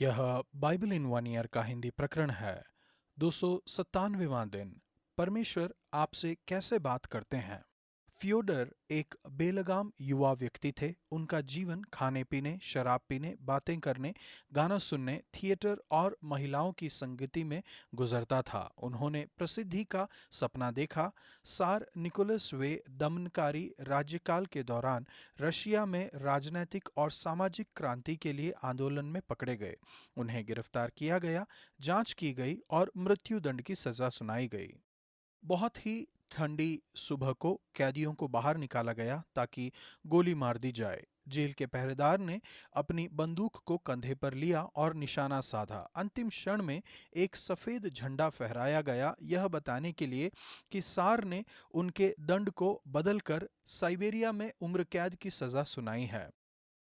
यह Bible in one year का हिंदी प्रकरण है। 297वां दिन। परमेश्वर आपसे कैसे बात करते हैं। फ्योडर एक बेलगाम युवा व्यक्ति थे। उनका जीवन खाने पीने, शराब पीने, बातें करने, गाना सुनने, थिएटर और महिलाओं की संगति में गुजरता था। उन्होंने प्रसिद्धि का सपना देखा। सार निकोलस वे दमनकारी राज्यकाल के दौरान रशिया में राजनैतिक और सामाजिक क्रांति के लिए आंदोलन में पकड़े गए। उन्हें गिरफ्तार किया गया, जांच की गई और मृत्युदंड की सजा सुनाई गई। बहुत ही ठंडी सुबह को कैदियों को बाहर निकाला गया ताकि गोली मार दी जाए। जेल के पहरेदार ने अपनी बंदूक को कंधे पर लिया और निशाना साधा। अंतिम क्षण में एक सफेद झंडा फहराया गया, यह बताने के लिए कि सार ने उनके दंड को बदलकर साइबेरिया में उम्र कैद की सजा सुनाई है।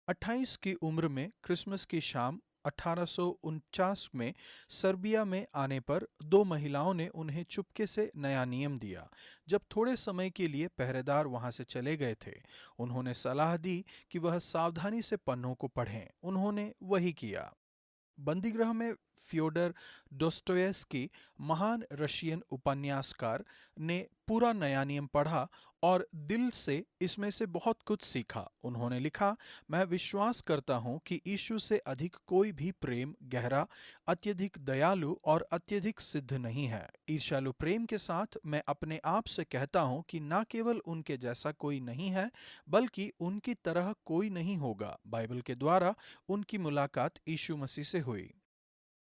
28 की उम्र में क्रिसमस की शाम 1849 में सर्बिया में आने पर दो महिलाओं ने उन्हें चुपके से नया नियम दिया। जब थोड़े समय के लिए पहरेदार वहां से चले गए थे, उन्होंने सलाह दी कि वह सावधानी से पन्नों को पढ़ें। उन्होंने वही किया। बंदीगृह में फ्योडर डोस्टोयेस्की, महान रशियन उपन्यासकार, ने पूरा नया नियम पढ़ा और दिल से इसमें से बहुत कुछ सीखा। उन्होंने लिखा, मैं विश्वास करता हूं कि यीशु से अधिक कोई भी प्रेम गहरा, अत्यधिक दयालु और अत्यधिक सिद्ध नहीं है। ईर्ष्यालु प्रेम के साथ मैं अपने आप से कहता हूं कि न केवल उनके जैसा कोई नहीं है, बल्कि उनकी तरह कोई नहीं होगा। बाइबल के द्वारा उनकी मुलाकात यीशु मसीह से हुई।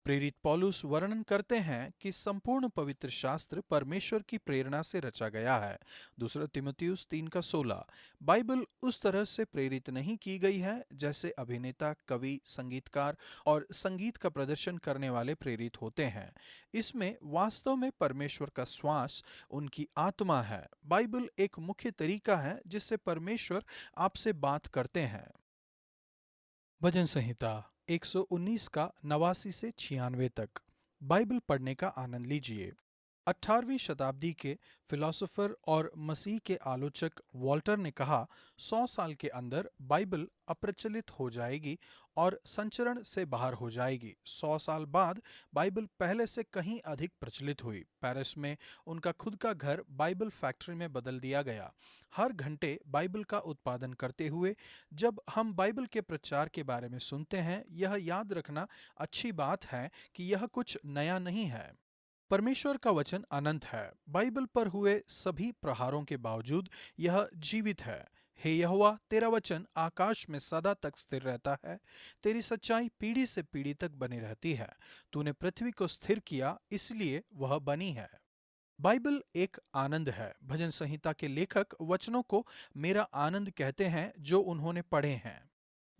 प्रेरित पौलुस वर्णन करते हैं कि संपूर्ण पवित्र शास्त्र परमेश्वर की प्रेरणा से रचा गया है। दूसरा तीमुथियुस 3:16। बाइबल उस तरह से प्रेरित नहीं की गई है जैसे अभिनेता, कवि, संगीतकार और संगीत का प्रदर्शन करने वाले प्रेरित होते हैं। इसमें वास्तव में परमेश्वर का श्वास, उनकी आत्मा है। बाइबल एक मुख्य तरीका है जिससे परमेश्वर आपसे बात करते हैं। भजन संहिता 119 का 89 से 96 तक। बाइबल पढ़ने का आनंद लीजिए। 18वीं शताब्दी के फिलोसोफर और मसीह के आलोचक वॉल्टर ने कहा, 100 साल के अंदर बाइबल अप्रचलित हो जाएगी और संचरण से बाहर हो जाएगी। 100 साल बाद बाइबल पहले से कहीं अधिक प्रचलित हुई। पेरिस में उनका खुद का घर बाइबल फैक्ट्री में बदल दिया गया। हर घंटे बाइबल का उत्पादन करते हुए जब हम बाइबल के प्रचार के बारे में सुनते हैं, यह याद रखना अच्छी बात है कि यह कुछ नया नहीं है। परमेश्वर का वचन अनंत है। बाइबल पर हुए सभी प्रहारों के बावजूद यह जीवित है। हे यहोवा, तेरा वचन आकाश में सदा तक स्थिर रहता है। तेरी सच्चाई पीढ़ी से पीढ़ी तक बनी रहती है। तूने पृथ्वी को स्थिर किया, इसलिए वह बनी है। बाइबल एक आनंद है। भजन संहिता के लेखक वचनों को मेरा आनंद कहते हैं जो उन्होंने पढ़े हैं।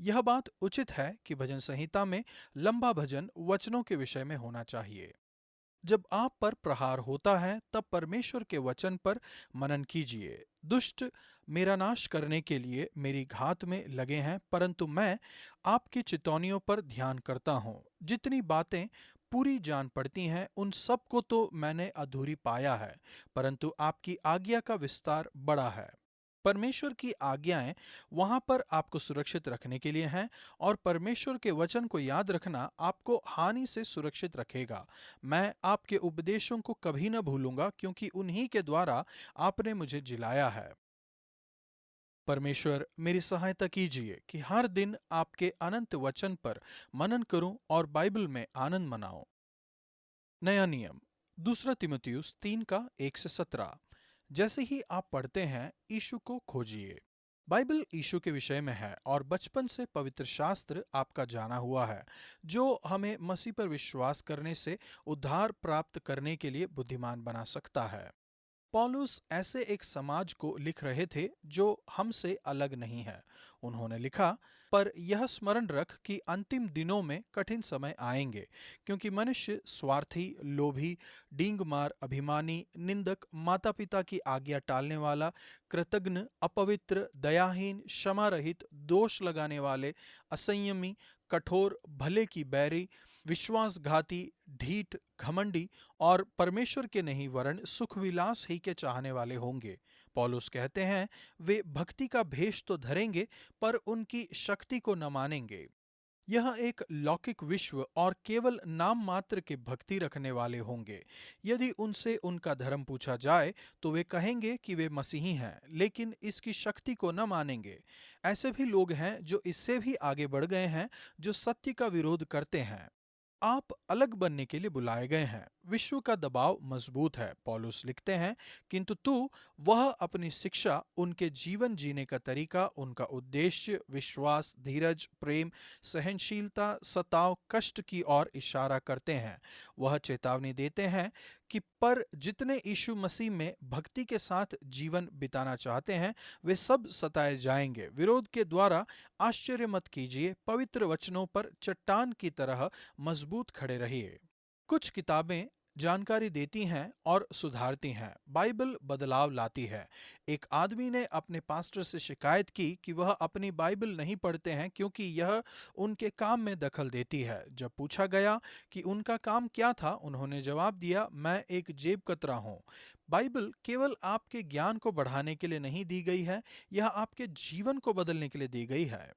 यह बात उचित है कि भजन संहिता में लंबा भजन वचनों के विषय में होना चाहिए। जब आप पर प्रहार होता है, तब परमेश्वर के वचन पर मनन कीजिए। दुष्ट मेरा नाश करने के लिए मेरी घात में लगे हैं, परंतु मैं आपकी चितौनियों पर ध्यान करता हूँ। जितनी बातें पूरी जान पड़ती हैं, उन सब को तो मैंने अधूरी पाया है, परंतु आपकी आज्ञा का विस्तार बड़ा है। परमेश्वर की आज्ञाएं वहां पर आपको सुरक्षित रखने के लिए हैं और परमेश्वर के वचन को याद रखना आपको हानि से सुरक्षित रखेगा। मैं आपके उपदेशों को कभी न भूलूंगा, क्योंकि उन्हीं के द्वारा आपने मुझे जिलाया है। परमेश्वर मेरी सहायता कीजिए कि हर दिन आपके अनंत वचन पर मनन करूं और बाइबल में आनंद मनाऊं। नया नियम। दूसरा तीमुथियुस 3 का 1 से 17। जैसे ही आप पढ़ते हैं, यीशु को खोजिए। बाइबल यीशु के विषय में है और बचपन से पवित्र शास्त्र आपका जाना हुआ है, जो हमें मसीह पर विश्वास करने से उद्धार प्राप्त करने के लिए बुद्धिमान बना सकता है। पौलुस ऐसे एक समाज को लिख रहे थे जो हमसे अलग नहीं है। उन्होंने लिखा, पर यह स्मरण रख कि अंतिम दिनों में कठिन समय आएंगे, क्योंकि मनुष्य स्वार्थी, लोभी, डींगमार, अभिमानी, निंदक, माता पिता की आज्ञा टालने वाला, कृतघ्न, अपवित्र, दयाहीन, क्षमा रहित, दोष लगाने वाले, असंयमी, कठोर, भले की बैरी, विश्वासघाती, ढीठ, घमंडी और परमेश्वर के नहीं वरन सुख विलास ही के चाहने वाले होंगे। पौलुस कहते हैं, वे भक्ति का भेष तो धरेंगे पर उनकी शक्ति को न मानेंगे। यह एक लौकिक विश्व और केवल नाम मात्र के भक्ति रखने वाले होंगे। यदि उनसे उनका धर्म पूछा जाए तो वे कहेंगे कि वे मसीही हैं, लेकिन इसकी शक्ति को न मानेंगे। ऐसे भी लोग हैं जो इससे भी आगे बढ़ गए हैं, जो सत्य का विरोध करते हैं। आप अलग बनने के लिए बुलाए गए हैं। विश्व का दबाव मजबूत है, पौलुस लिखते हैं, किंतु तू वह अपनी शिक्षा, उनके जीवन जीने का तरीका, उनका उद्देश्य, विश्वास, धीरज, प्रेम, सहनशीलता, सताव, कष्ट की ओर इशारा करते हैं। वह चेतावनी देते हैं कि पर जितने यीशु मसीह में भक्ति के साथ जीवन बिताना चाहते हैं वे सब सताए जाएंगे। विरोध के द्वारा आश्चर्य मत कीजिए, पवित्र वचनों पर चट्टान की तरह मजबूत खड़े रहिए। कुछ किताबें जानकारी देती हैं और सुधारती हैं, बाइबल बदलाव लाती है। एक आदमी ने अपने पास्टर से शिकायत की कि वह अपनी बाइबल नहीं पढ़ते हैं क्योंकि यह उनके काम में दखल देती है। जब पूछा गया कि उनका काम क्या था, उन्होंने जवाब दिया, मैं एक जेब कतरा हूं। बाइबल केवल आपके ज्ञान को बढ़ाने के लिए नहीं दी गई है, यह आपके जीवन को बदलने के लिए दी गई है।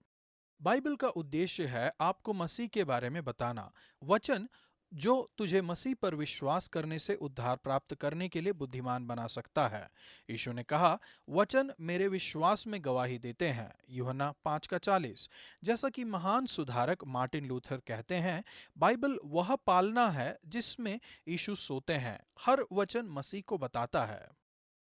बाइबल का उद्देश्य है आपको मसीह के बारे में बताना। वचन जो तुझे मसीह पर विश्वास करने से उद्धार प्राप्त करने के लिए बुद्धिमान बना सकता है। यीशु ने कहा, वचन मेरे विश्वास में गवाही देते हैं, यूहन्ना 5:40। जैसा कि महान सुधारक मार्टिन लूथर कहते हैं, बाइबल वह पालना है जिसमें यीशु सोते हैं। हर वचन मसीह को बताता है।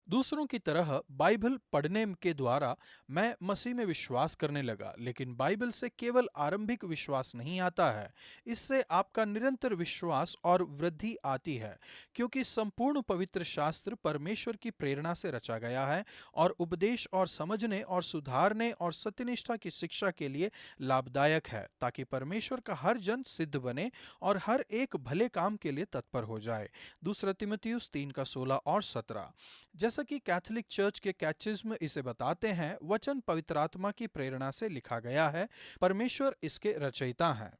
दूसरों की तरह बाइबल पढ़ने के द्वारा मैं मसीह में विश्वास करने लगा, लेकिन बाइबल से केवल आरंभिक विश्वास नहीं आता है। इससे आपका निरंतर विश्वास और वृद्धि आती है, क्योंकि संपूर्ण पवित्र शास्त्र परमेश्वर की प्रेरणा से रचा गया है और उपदेश और समझने और सुधारने और सत्यनिष्ठा की शिक्षा के लिए लाभदायक है, ताकि परमेश्वर का हर जन सिद्ध बने और हर एक भले काम के लिए तत्पर हो जाए। दूसरा तीमुथियुस 3:16 और 17। जैसा कि कैथोलिक चर्च के कैटेकिज्म इसे बताते हैं, वचन पवित्र आत्मा की प्रेरणा से लिखा गया है, परमेश्वर इसके रचयिता हैं।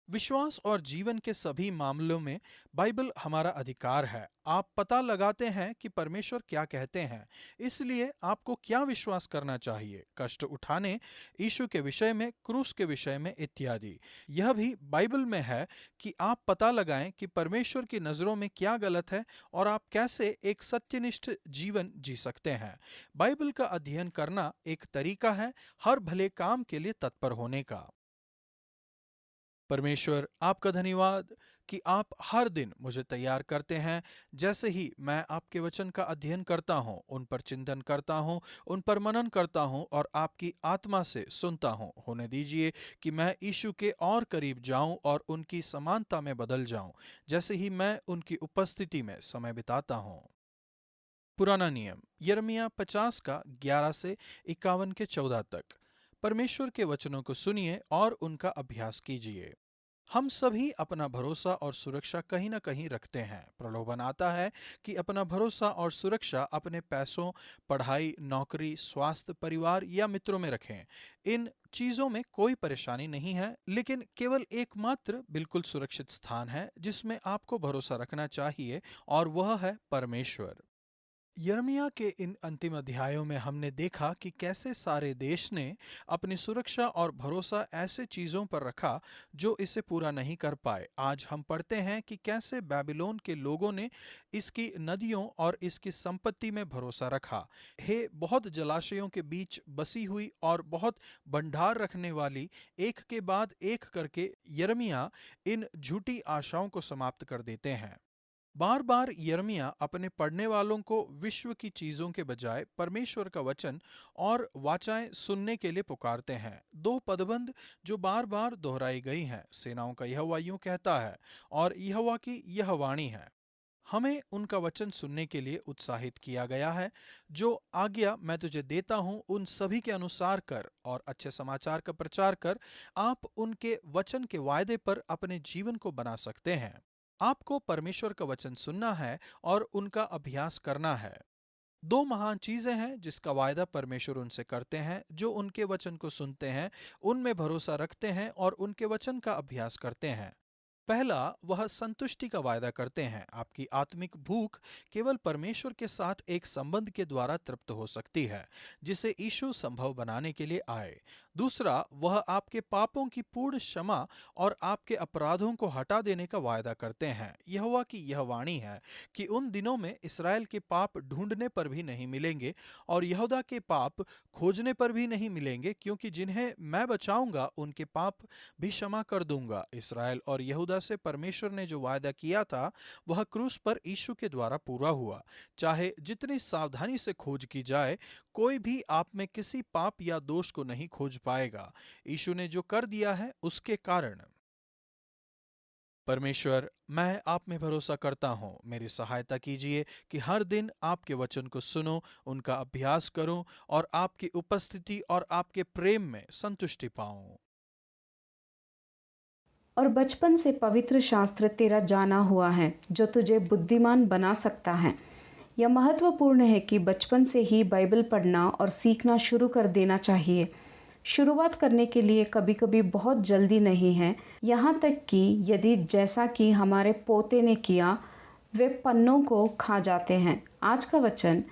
विश्वास और जीवन के सभी मामलों में बाइबल हमारा अधिकार है। आप पता लगाते हैं कि परमेश्वर क्या कहते हैं, इसलिए आपको क्या विश्वास करना चाहिए, कष्ट उठाने, यीशु के विषय में, क्रूस के विषय में इत्यादि। यह भी बाइबल में है कि आप पता लगाएं कि परमेश्वर की नज़रों में क्या गलत है और आप कैसे एक सत्यनिष्ठ जीवन जी सकते हैं। बाइबल का अध्ययन करना एक तरीका है हर भले काम के लिए तत्पर होने का। परमेश्वर, आपका धन्यवाद कि आप हर दिन मुझे तैयार करते हैं। जैसे ही मैं आपके वचन का अध्ययन करता हूँ, उन पर चिंतन करता हूँ, उन पर मनन करता हूँ और आपकी आत्मा से सुनता हूँ, होने दीजिए कि मैं यीशु के और करीब जाऊँ और उनकी समानता में बदल जाऊँ, जैसे ही मैं उनकी उपस्थिति में समय बिताता हूँ। पुराना नियम, यिर्मयाह 50:11 से 51-14 तक। परमेश्वर के वचनों को सुनिए और उनका अभ्यास कीजिए। हम सभी अपना भरोसा और सुरक्षा कहीं ना कहीं रखते हैं। प्रलोभन आता है कि अपना भरोसा और सुरक्षा अपने पैसों, पढ़ाई, नौकरी, स्वास्थ्य, परिवार या मित्रों में रखें। इन चीजों में कोई परेशानी नहीं है, लेकिन केवल एकमात्र बिल्कुल सुरक्षित स्थान है जिसमें आपको भरोसा रखना चाहिए, और वह है परमेश्वर। यिर्मयाह के इन अंतिम अध्यायों में हमने देखा कि कैसे सारे देश ने अपनी सुरक्षा और भरोसा ऐसे चीजों पर रखा जो इसे पूरा नहीं कर पाए। आज हम पढ़ते हैं कि कैसे बेबीलोन के लोगों ने इसकी नदियों और इसकी संपत्ति में भरोसा रखा। हे बहुत जलाशयों के बीच बसी हुई और बहुत भंडार रखने वाली, एक के बाद एक करके यिर्मयाह इन झूठी आशाओं को समाप्त कर देते हैं। बार बार यिर्मयाह अपने पढ़ने वालों को विश्व की चीजों के बजाय परमेश्वर का वचन और वाचाएं सुनने के लिए पुकारते हैं। दो पदबंध जो बार बार दोहराई गई हैं, सेनाओं का यहोवा यूं कहता है और यहोवा की यह वाणी है। हमें उनका वचन सुनने के लिए उत्साहित किया गया है। जो आज्ञा मैं तुझे देता हूं उन सभी के अनुसार कर और अच्छे समाचार का प्रचार कर। आप उनके वचन के वायदे पर अपने जीवन को बना सकते हैं। आपको परमेश्वर का वचन सुनना है और उनका अभ्यास करना है। दो महान चीजें हैं जिसका वायदा परमेश्वर उनसे करते हैं जो उनके वचन को सुनते हैं, उनमें भरोसा रखते हैं और उनके वचन का अभ्यास करते हैं। पहला, वह संतुष्टि का वायदा करते हैं। आपकी आत्मिक भूख केवल परमेश्वर के साथ एक संबंध के द्वारा तृप्त हो सकती है, जिसे यीशु संभव बनाने के लिए आए। दूसरा, वह आपके पापों की पूर्ण क्षमा और आपके अपराधों को हटा देने का वायदा करते हैं। यहोवा की यह वाणी है कि उन दिनों में इस्राएल के पाप ढूंढने पर भी नहीं मिलेंगे और यहूदा के पाप खोजने पर भी नहीं मिलेंगे, क्योंकि जिन्हें मैं बचाऊंगा उनके पाप भी क्षमा कर दूंगा। इस्राएल और यहूदा से परमेश्वर ने जो वायदा किया था वह क्रूस पर यीशु के द्वारा पूरा हुआ। चाहे जितनी सावधानी से खोज की जाए, कोई भी आप में किसी पाप या दोष को नहीं खोज पाएगा, यीशु ने जो कर दिया है उसके कारण। परमेश्वर, मैं आप में भरोसा करता हूँ। मेरी सहायता कीजिए कि हर दिन आपके वचन को सुनो, उनका अभ्यास करूं और आपकी उपस्थिति और आपके प्रेम में संतुष्टि पाऊं। और बचपन से पवित्र शास्त्र तेरा जाना हुआ है, जो तुझे बुद्धिमान बना सकता है। यह महत्वपूर्ण है कि बचपन से ही बाइबल पढ़ना और सीखना शुरू कर देना चाहिए। शुरुआत करने के लिए कभी कभी बहुत जल्दी नहीं है, यहाँ तक कि यदि जैसा कि हमारे पोते ने किया, वे पन्नों को खा जाते हैं। आज का वचन,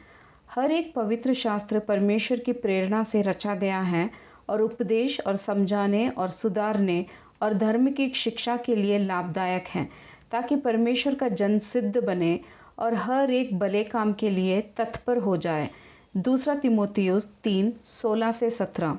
हर एक पवित्र शास्त्र परमेश्वर की प्रेरणा से रचा गया है और उपदेश और समझाने और सुधारने और धर्म की शिक्षा के लिए लाभदायक है, ताकि परमेश्वर का जन सिद्ध बने और हर एक भले काम के लिए तत्पर हो जाए। 2 तिमोथियुस 3:16-17।